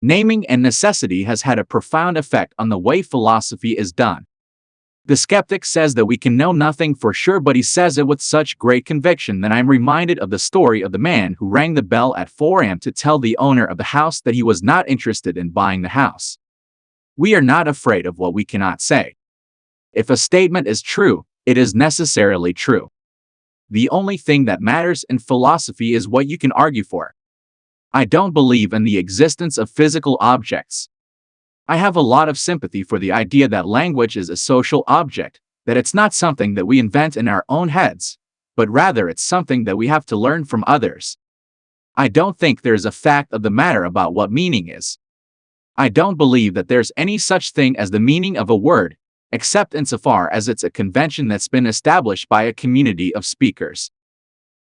Naming and necessity has had a profound effect on the way philosophy is done. The skeptic says that we can know nothing for sure, but he says it with such great conviction that I'm reminded of the story of the man who rang the bell at 4 a.m. to tell the owner of the house that he was not interested in buying the house. We are not afraid of what we cannot say. If a statement is true, it is necessarily true. The only thing that matters in philosophy is what you can argue for. I don't believe in the existence of physical objects. I have a lot of sympathy for the idea that language is a social object, that it's not something that we invent in our own heads, but rather it's something that we have to learn from others. I don't think there's a fact of the matter about what meaning is. I don't believe that there's any such thing as the meaning of a word, except insofar as it's a convention that's been established by a community of speakers.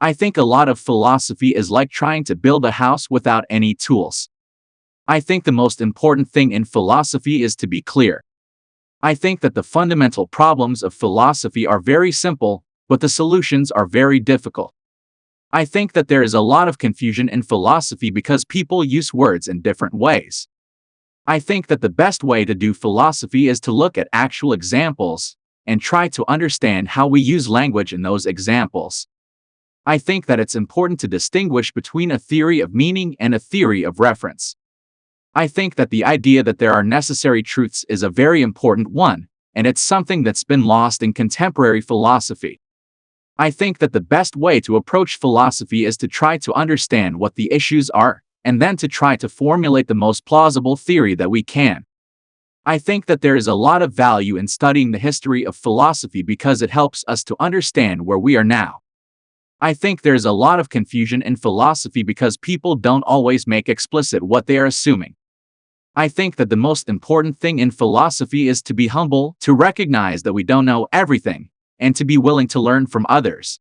I think a lot of philosophy is like trying to build a house without any tools. I think the most important thing in philosophy is to be clear. I think that the fundamental problems of philosophy are very simple, but the solutions are very difficult. I think that there is a lot of confusion in philosophy because people use words in different ways. I think that the best way to do philosophy is to look at actual examples and try to understand how we use language in those examples. I think that it's important to distinguish between a theory of meaning and a theory of reference. I think that the idea that there are necessary truths is a very important one, and it's something that's been lost in contemporary philosophy. I think that the best way to approach philosophy is to try to understand what the issues are, and then to try to formulate the most plausible theory that we can. I think that there is a lot of value in studying the history of philosophy because it helps us to understand where we are now. I think there's a lot of confusion in philosophy because people don't always make explicit what they are assuming. I think that the most important thing in philosophy is to be humble, to recognize that we don't know everything, and to be willing to learn from others.